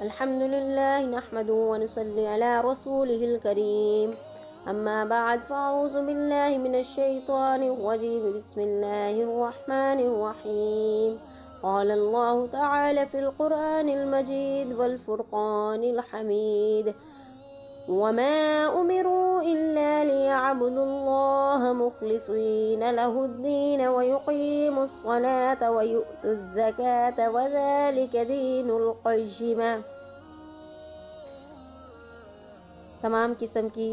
الحمد لله نحمده ونصلي على رسوله الكريم أما بعد فأعوذ بالله من الشيطان الرجيم بسم الله الرحمن الرحيم قال الله تعالى في القرآن المجيد والفرقان الحميد وما أمروا إلا ليعبدوا الله مخلصين له الدين ويقيموا الصلاة ويؤتوا الزكاة وذلك دين القيمة۔ تمام قسم کی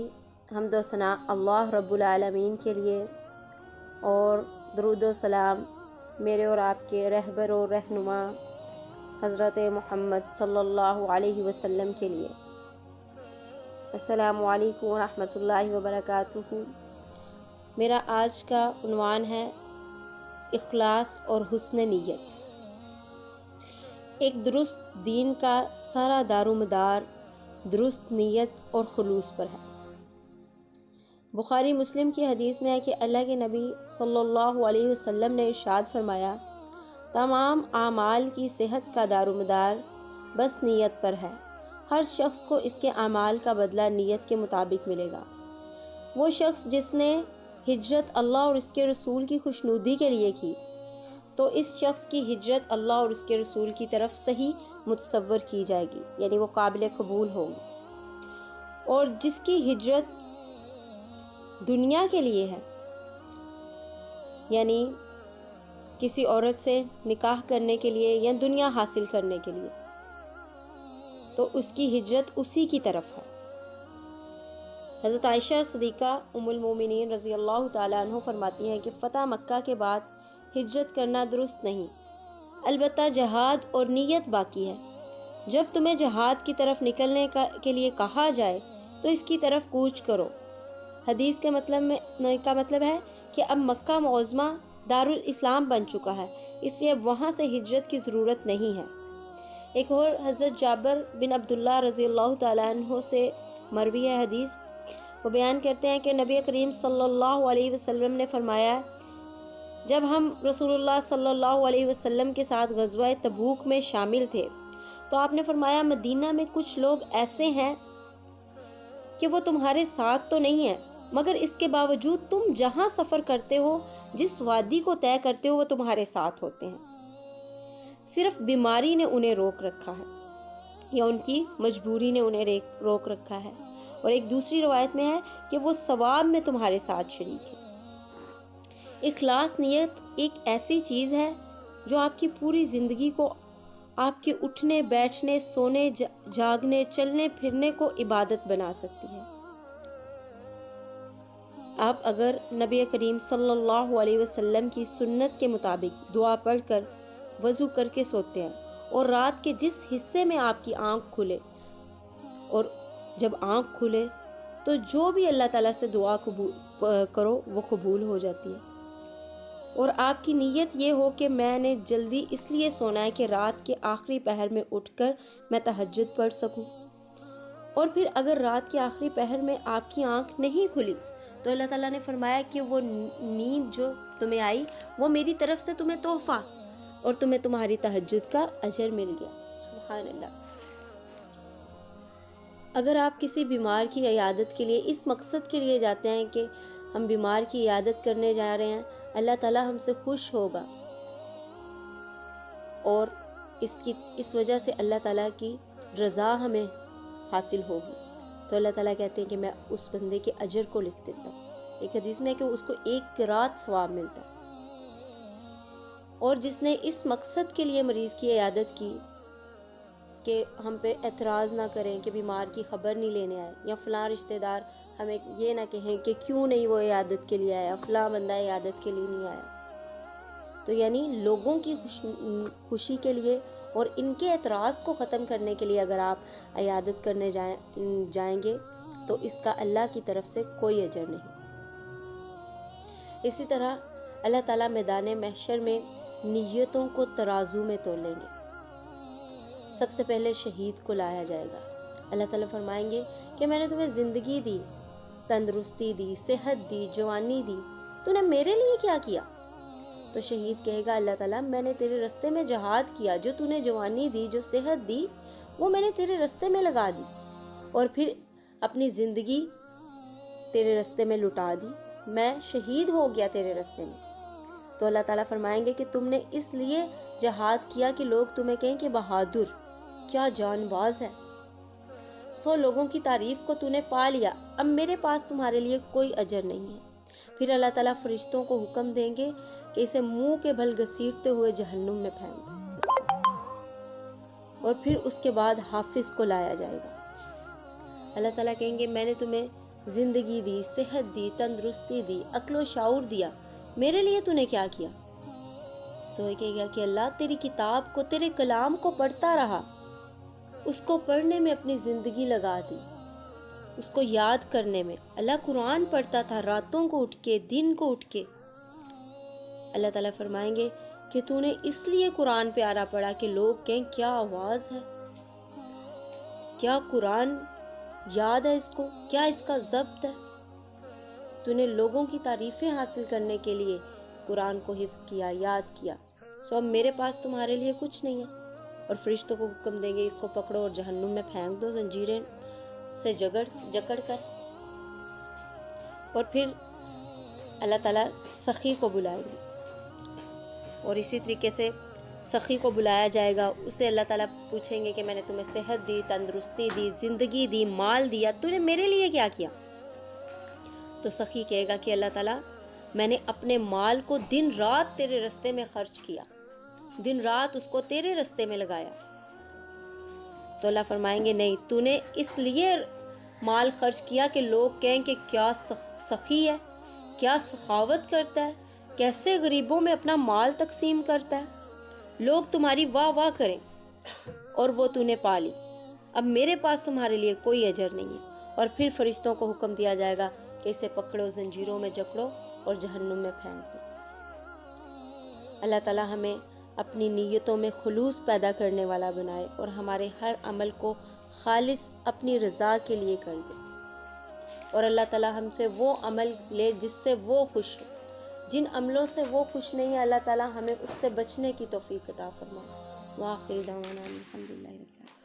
حمد و ثنا اللہ رب العالمین کے لیے، اور درود و سلام میرے اور آپ کے رہبر و رہنما حضرت محمد صلی اللہ علیہ وسلم کے لیے۔ السلام علیکم ورحمۃ اللہ وبرکاتہ۔ میرا آج کا عنوان ہے اخلاص اور حسن نیت۔ ایک درست دین کا سارا دار و مدار درست نیت اور خلوص پر ہے۔ بخاری مسلم کی حدیث میں ہے کہ اللہ کے نبی صلی اللہ علیہ وسلم نے ارشاد فرمایا، تمام اعمال کی صحت کا دار و مدار بس نیت پر ہے۔ ہر شخص کو اس کے اعمال کا بدلہ نیت کے مطابق ملے گا۔ وہ شخص جس نے ہجرت اللہ اور اس کے رسول کی خوشنودی کے لیے کی، تو اس شخص کی ہجرت اللہ اور اس کے رسول کی طرف صحیح متصور کی جائے گی، یعنی وہ قابل قبول ہوگی۔ اور جس کی ہجرت دنیا کے لیے ہے، یعنی کسی عورت سے نکاح کرنے کے لیے یا دنیا حاصل کرنے کے لیے، تو اس کی ہجرت اسی کی طرف ہے۔ حضرت عائشہ صدیقہ ام المومنین رضی اللہ تعالیٰ عنہ فرماتی ہیں کہ فتح مکہ کے بعد ہجرت کرنا درست نہیں، البتہ جہاد اور نیت باقی ہے۔ جب تمہیں جہاد کی طرف نکلنے کے لیے کہا جائے تو اس کی طرف کوچ کرو۔ حدیث کا مطلب ہے کہ اب مکہ معظمہ دارالاسلام بن چکا ہے، اس لیے اب وہاں سے ہجرت کی ضرورت نہیں ہے۔ ایک اور حضرت جابر بن عبداللہ رضی اللہ تعالیٰ عنہ سے مروی ہے حدیث، وہ بیان کرتے ہیں کہ نبی کریم صلی اللہ علیہ وسلم نے فرمایا، جب ہم رسول اللہ صلی اللہ علیہ وسلم کے ساتھ غزوہ تبوک میں شامل تھے تو آپ نے فرمایا، مدینہ میں کچھ لوگ ایسے ہیں کہ وہ تمہارے ساتھ تو نہیں ہیں، مگر اس کے باوجود تم جہاں سفر کرتے ہو، جس وادی کو طے کرتے ہو، وہ تمہارے ساتھ ہوتے ہیں۔ صرف بیماری نے انہیں روک رکھا ہے یا ان کی مجبوری نے انہیں روک رکھا ہے، اور ایک دوسری روایت میں ہے کہ وہ ثواب میں تمہارے ساتھ شریک ہے۔ اخلاص نیت ایک ایسی چیز ہے جو آپ کی پوری زندگی کو، آپ کے اٹھنے بیٹھنے سونے جاگنے چلنے پھرنے کو عبادت بنا سکتی ہے۔ آپ اگر نبی کریم صلی اللہ علیہ وسلم کی سنت کے مطابق دعا پڑھ کر وضو کر کے سوتے ہیں، اور رات کے جس حصے میں آپ کی آنکھ کھلے، اور جب آنکھ کھلے تو جو بھی اللہ تعالیٰ سے دعا کرو وہ قبول ہو جاتی ہے، اور آپ کی نیت یہ ہو کہ میں نے جلدی اس لیے سونا ہے کہ رات کے آخری پہر میں اٹھ کر میں تہجد پڑھ سکوں، اور پھر اگر رات کے آخری پہر میں آپ کی آنکھ نہیں کھلی تو اللہ تعالیٰ نے فرمایا کہ وہ نیند جو تمہیں آئی وہ میری طرف سے تمہیں تحفہ، اور تمہیں تمہاری تہجد کا اجر مل گیا۔ سبحان اللہ۔ اگر آپ کسی بیمار کی عیادت کے لیے اس مقصد کے لیے جاتے ہیں کہ ہم بیمار کی عیادت کرنے جا رہے ہیں، اللہ تعالیٰ ہم سے خوش ہوگا، اور اس وجہ سے اللہ تعالیٰ کی رضا ہمیں حاصل ہوگی، تو اللہ تعالیٰ کہتے ہیں کہ میں اس بندے کے اجر کو لکھ دیتا ہوں۔ ایک حدیث میں ہے کہ اس کو 1 قرات ثواب ملتا ہے۔ اور جس نے اس مقصد کے لیے مریض کی عیادت کی کہ ہم پہ اعتراض نہ کریں کہ بیمار کی خبر نہیں لینے آئے، یا فلاں رشتہ دار ہمیں یہ نہ کہیں کہ کیوں نہیں وہ عیادت کے لیے آیا، فلاں بندہ عیادت کے لیے نہیں آیا، تو یعنی لوگوں کی خوشی کے لیے اور ان کے اعتراض کو ختم کرنے کے لیے اگر آپ عیادت کرنے جائیں گے تو اس کا اللہ کی طرف سے کوئی اجر نہیں۔ اسی طرح اللہ تعالیٰ میدان محشر میں نیتوں کو ترازو میں تولیں گے۔ سب سے پہلے شہید کو لایا جائے گا، اللہ تعالیٰ فرمائیں گے کہ میں نے تمہیں زندگی دی، تندرستی دی، صحت دی، جوانی دی، تو نے میرے لیے کیا کیا؟ تو شہید کہے گا، اللہ تعالیٰ میں نے تیرے رستے میں جہاد کیا، جو تو نے جوانی دی، جو صحت دی، وہ میں نے تیرے رستے میں لگا دی، اور پھر اپنی زندگی تیرے رستے میں لٹا دی، میں شہید ہو گیا تیرے رستے میں۔ تو اللہ تعالیٰ فرمائیں گے کہ تم نے اس لیے جہاد کیا کہ لوگ تمہیں کہیں کہ بہادر، کیا جان باز ہے، 100 لوگوں کی تعریف کو تو نے پا لیا، اب میرے پاس تمہارے لیے کوئی اجر نہیں ہے۔ پھر اللہ تعالیٰ فرشتوں کو حکم دیں گے کہ اسے منہ کے بل گھسیٹتے ہوئے جہنم میں پھینک دیں، اور پھر اس کے بعد حافظ کو لایا جائے گا۔ اللہ تعالیٰ کہیں گے میں نے تمہیں زندگی دی، صحت دی، تندرستی دی، عقل و شعور دیا، میرے لیے تو نے کیا کیا؟ تو یہ کہے گا کہ اللہ تیری کتاب کو، تیرے کلام کو پڑھتا رہا، اس کو پڑھنے میں اپنی زندگی لگا دی، اس کو یاد کرنے میں۔ اللہ قرآن پڑھتا تھا راتوں کو اٹھ کے، دن کو اٹھ کے۔ اللہ تعالیٰ فرمائیں گے کہ تو نے اس لیے قرآن پیارا پڑھا کہ لوگ کہیں کیا آواز ہے، کیا قرآن یاد ہے اس کو، کیا اس کا ضبط ہے۔ تو نے لوگوں کی تعریفیں حاصل کرنے کے لیے قرآن کو حفظ کیا، یاد کیا، سو اب میرے پاس تمہارے لیے کچھ نہیں ہے۔ اور فرشتوں کو حکم دیں گے اس کو پکڑو اور جہنم میں پھینک دو، زنجیریں سے جکڑ کر۔ اور پھر اللہ تعالیٰ سخی کو بلائیں گے، اور اسی طریقے سے سخی کو بلایا جائے گا، اسے اللہ تعالیٰ پوچھیں گے کہ میں نے تمہیں صحت دی، تندرستی دی، زندگی دی، مال دیا، تو نے میرے لیے کیا کیا؟ تو سخی کہے گا کہ اللہ تعالیٰ میں نے اپنے مال کو دن رات تیرے رستے میں خرچ کیا، دن رات اس کو تیرے رستے میں لگایا۔ تو اللہ فرمائیں گے نہیں، تو نے اس لیے مال خرچ کیا کہ لوگ کہیں کہ کیا سخی ہے، کیا سخاوت کرتا ہے، کیسے غریبوں میں اپنا مال تقسیم کرتا ہے، لوگ تمہاری واہ واہ کریں، اور وہ تو نے پا لی، اب میرے پاس تمہارے لیے کوئی اجر نہیں ہے۔ اور پھر فرشتوں کو حکم دیا جائے گا کہ اسے پکڑو، زنجیروں میں جکڑو اور جہنم میں پھینک دو۔ اللہ تعالیٰ ہمیں اپنی نیتوں میں خلوص پیدا کرنے والا بنائے، اور ہمارے ہر عمل کو خالص اپنی رضا کے لیے کر دے، اور اللہ تعالیٰ ہم سے وہ عمل لے جس سے وہ خوش ہو، جن عملوں سے وہ خوش نہیں ہے اللہ تعالیٰ ہمیں اس سے بچنے کی توفیق عطا فرمائے۔ وآخر دعوانا الحمدللہ رب العالمین۔